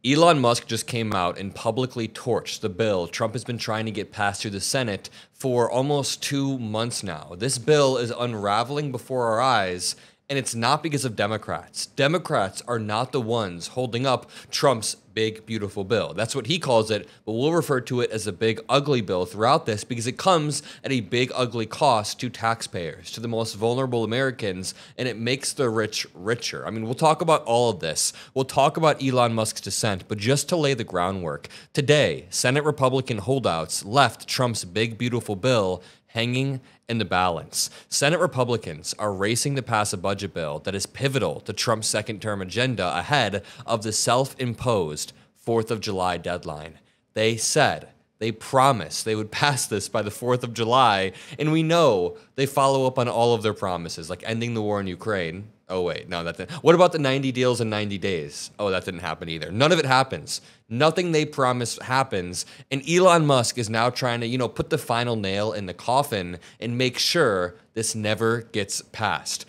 Elon Musk just came out and publicly torched the bill Trump has been trying to get passed through the Senate for almost 2 months now. This bill is unraveling before our eyes, and it's not because of Democrats. Democrats are not the ones holding up Trump's big, beautiful bill. That's what he calls it, but we'll refer to it as a big, ugly bill throughout this because it comes at a big, ugly cost to taxpayers, to the most vulnerable Americans, and it makes the rich richer. I mean, we'll talk about all of this. We'll talk about Elon Musk's dissent, but just to lay the groundwork, today, Senate Republican holdouts left Trump's big, beautiful bill hanging in the balance. Senate Republicans are racing to pass a budget bill that is pivotal to Trump's second-term agenda ahead of the self-imposed 4th of July deadline. They promised they would pass this by the 4th of July, and we know they follow up on all of their promises, like ending the war in Ukraine. Oh, wait, no, that didn't. What about the 90 deals in 90 days? Oh, that didn't happen either. None of it happens. Nothing they promised happens. And Elon Musk is now trying to, put the final nail in the coffin and make sure this never gets passed.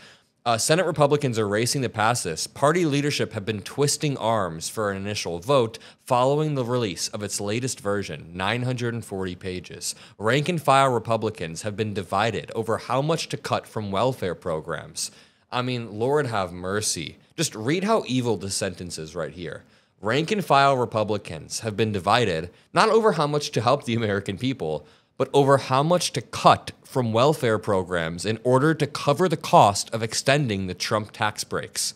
Senate Republicans are racing to pass this. Party leadership have been twisting arms for an initial vote following the release of its latest version, 940 pages. Rank and file Republicans have been divided over how much to cut from welfare programs. I mean, Lord have mercy. Just read how evil this sentence is right here. Rank and file Republicans have been divided not over how much to help the American people, but over how much to cut from welfare programs in order to cover the cost of extending the Trump tax breaks.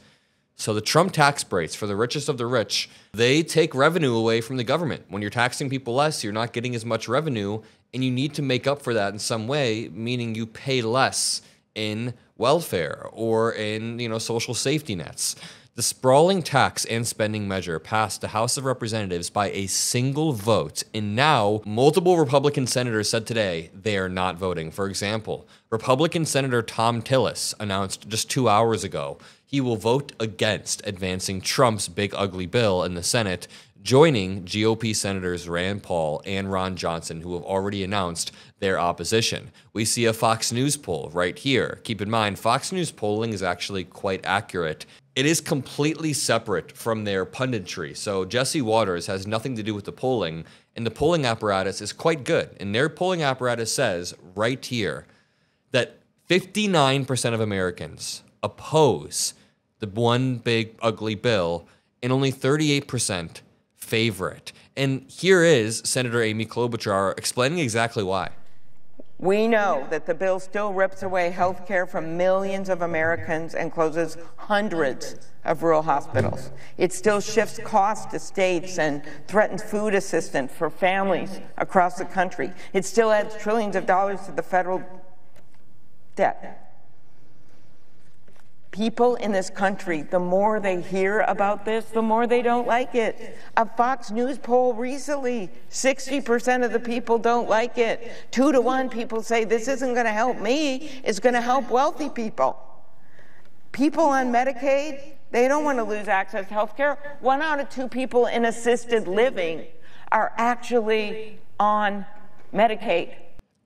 So the Trump tax breaks for the richest of the rich, they take revenue away from the government. When you're taxing people less, you're not getting as much revenue, and you need to make up for that in some way, meaning you pay less in welfare or in, social safety nets. The sprawling tax and spending measure passed the House of Representatives by a single vote, and now multiple Republican senators said today they are not voting. For example, Republican Senator Tom Tillis announced just 2 hours ago he will vote against advancing Trump's big ugly bill in the Senate, joining GOP Senators Rand Paul and Ron Johnson, who have already announced their opposition. We see a Fox News poll right here. Keep in mind, Fox News polling is actually quite accurate. It is completely separate from their punditry. So Jesse Waters has nothing to do with the polling, and the polling apparatus is quite good. And their polling apparatus says right here that 59% of Americans oppose the one big ugly bill, and only 38% favor it. And here is Senator Amy Klobuchar explaining exactly why. We know that the bill still rips away health care from millions of Americans and closes hundreds of rural hospitals. It still shifts costs to states and threatens food assistance for families across the country. It still adds trillions of dollars to the federal debt. People in this country, the more they hear about this, the more they don't like it. A Fox News poll recently, 60% of the people don't like it. 2 to 1 people say this isn't going to help me, it's going to help wealthy people. People on Medicaid, they don't want to lose access to health care. 1 out of 2 people in assisted living are actually on Medicaid.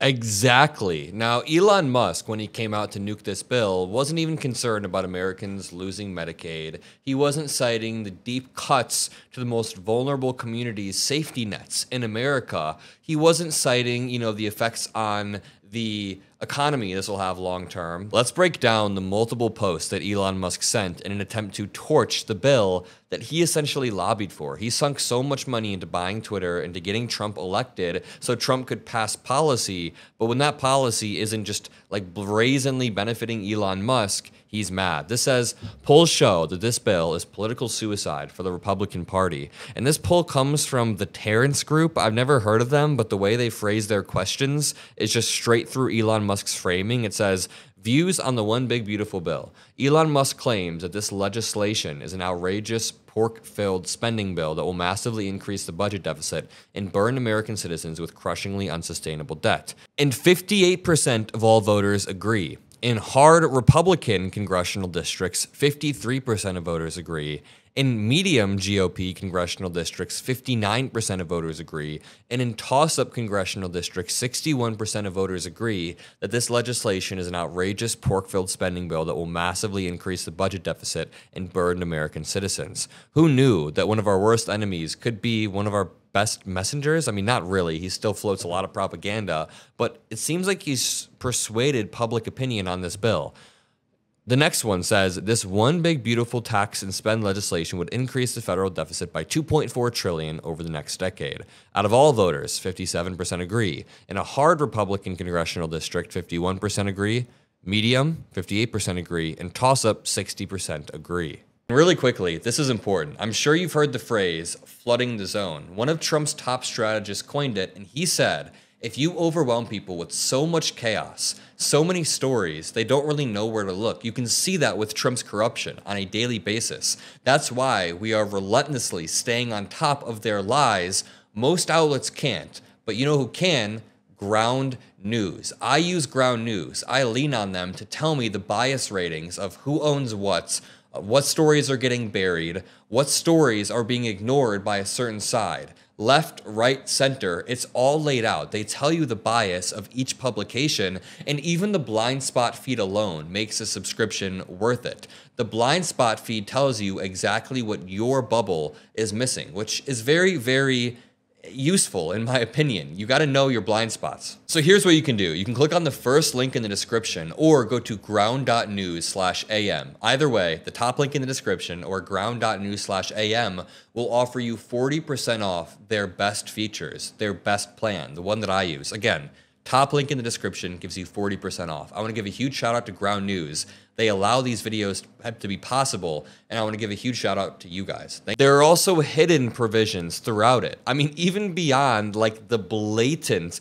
Exactly. Now, Elon Musk, when he came out to nuke this bill, wasn't even concerned about Americans losing Medicaid. He wasn't citing the deep cuts to the most vulnerable communities' safety nets in America. He wasn't citing, the effects on the economy this will have long term. Let's break down the multiple posts that Elon Musk sent in an attempt to torch the bill that he essentially lobbied for. He sunk so much money into buying Twitter, into getting Trump elected so Trump could pass policy, but when that policy isn't just like brazenly benefiting Elon Musk, he's mad. This says, polls show that this bill is political suicide for the Republican Party. And this poll comes from the Terrence Group. I've never heard of them, but the way they phrase their questions is just straight through Elon Musk's framing. It says, views on the one big beautiful bill. Elon Musk claims that this legislation is an outrageous, pork-filled spending bill that will massively increase the budget deficit and burn American citizens with crushingly unsustainable debt. And 58% of all voters agree. In hard Republican congressional districts, 53% of voters agree. In medium GOP congressional districts, 59% of voters agree, and in toss-up congressional districts, 61% of voters agree that this legislation is an outrageous pork-filled spending bill that will massively increase the budget deficit and burden American citizens. Who knew that one of our worst enemies could be one of our best messengers? I mean, not really. He still floats a lot of propaganda, but it seems like he's persuaded public opinion on this bill. The next one says, this one big beautiful tax and spend legislation would increase the federal deficit by $2.4 trillion over the next decade. Out of all voters, 57% agree. In a hard Republican congressional district, 51% agree. Medium, 58% agree. And toss-up, 60% agree. Really quickly, this is important. I'm sure you've heard the phrase, flooding the zone. One of Trump's top strategists coined it, and he said, if you overwhelm people with so much chaos, so many stories, they don't really know where to look. You can see that with Trump's corruption on a daily basis. That's why we are relentlessly staying on top of their lies. Most outlets can't, but you know who can? Ground News. I use Ground News. I lean on them to tell me the bias ratings of who owns what stories are getting buried, what stories are being ignored by a certain side. Left, right, center, it's all laid out. They tell you the bias of each publication, and even the blind spot feed alone makes a subscription worth it. The blind spot feed tells you exactly what your bubble is missing, which is very, very useful in my opinion. You got to know your blind spots. So here's what you can do. You can click on the first link in the description or go to ground.news/am. Either way, the top link in the description or ground.news/am will offer you 40% off their best features, their best plan, the one that I use. Again, top link in the description gives you 40% off. I want to give a huge shout out to Ground News. They allow these videos to be possible, and I want to give a huge shout out to you guys. There are also hidden provisions throughout it. I mean, even beyond like the blatant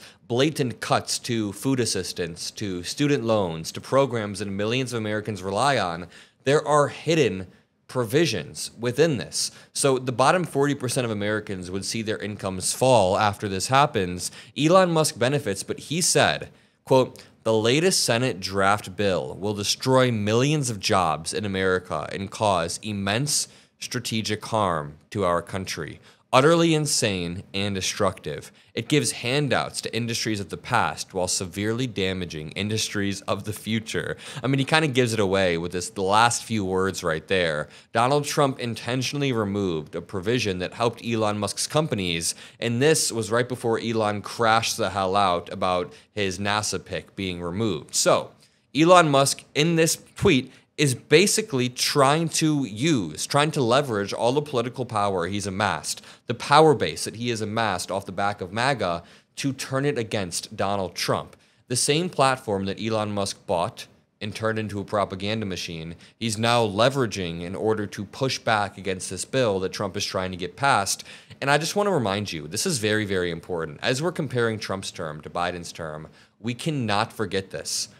cuts to food assistance, to student loans, to programs that millions of Americans rely on, there are hidden provisions within this. So the bottom 40% of Americans would see their incomes fall after this happens. Elon Musk benefits, but he said, quote, the latest Senate draft bill will destroy millions of jobs in America and cause immense strategic harm to our country. Utterly insane and destructive. It gives handouts to industries of the past while severely damaging industries of the future. I mean, he kind of gives it away with the last few words right there. Donald Trump intentionally removed a provision that helped Elon Musk's companies, and this was right before Elon crashed the hell out about his NASA pick being removed. So, Elon Musk, in this tweet, is basically trying to leverage all the political power he's amassed, the power base that he has amassed off the back of MAGA, to turn it against Donald Trump. The same platform that Elon Musk bought and turned into a propaganda machine, he's now leveraging in order to push back against this bill that Trump is trying to get passed. And I just want to remind you, this is very, very important. As we're comparing Trump's term to Biden's term, we cannot forget this.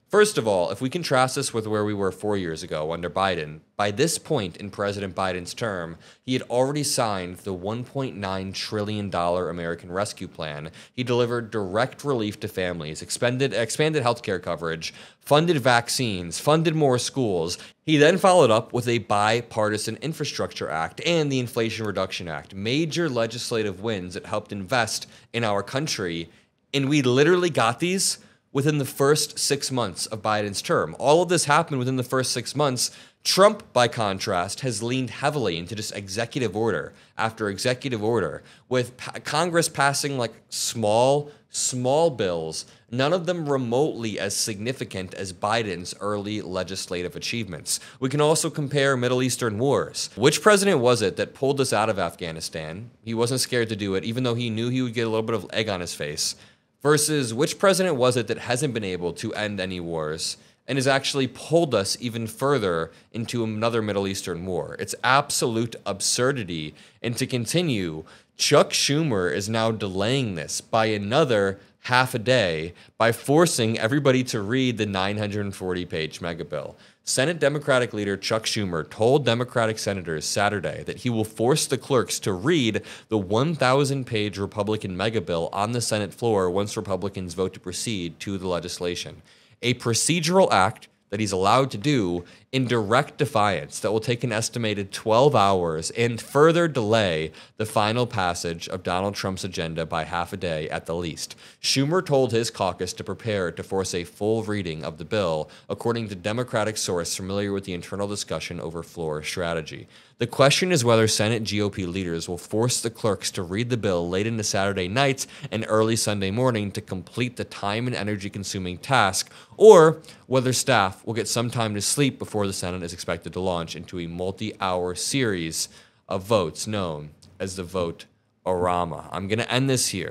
First of all, if we contrast this with where we were 4 years ago under Biden, by this point in President Biden's term, he had already signed the $1.9 trillion American Rescue Plan. He delivered direct relief to families, expanded healthcare coverage, funded vaccines, funded more schools. He then followed up with a bipartisan Infrastructure Act and the Inflation Reduction Act, major legislative wins that helped invest in our country. And we literally got these within the first 6 months of Biden's term. All of this happened within the first 6 months. Trump, by contrast, has leaned heavily into just executive order after executive order, with Congress passing like small bills, none of them remotely as significant as Biden's early legislative achievements. We can also compare Middle Eastern wars. Which president was it that pulled us out of Afghanistan? He wasn't scared to do it, even though he knew he would get a little bit of egg on his face. Versus which president was it that hasn't been able to end any wars and has actually pulled us even further into another Middle Eastern war? It's absolute absurdity. And to continue, Chuck Schumer is now delaying this by another half a day by forcing everybody to read the 940-page mega bill. Senate Democratic leader Chuck Schumer told Democratic senators Saturday that he will force the clerks to read the 1,000-page Republican mega bill on the Senate floor once Republicans vote to proceed to the legislation. A procedural act that he's allowed to do in direct defiance that will take an estimated 12 hours and further delay the final passage of Donald Trump's agenda by half a day at the least. Schumer told his caucus to prepare to force a full reading of the bill, according to Democratic source familiar with the internal discussion over floor strategy. The question is whether Senate GOP leaders will force the clerks to read the bill late into Saturday night and early Sunday morning to complete the time and energy-consuming task, or whether staff will get some time to sleep before the Senate is expected to launch into a multi-hour series of votes known as the vote-orama. I'm going to end this here.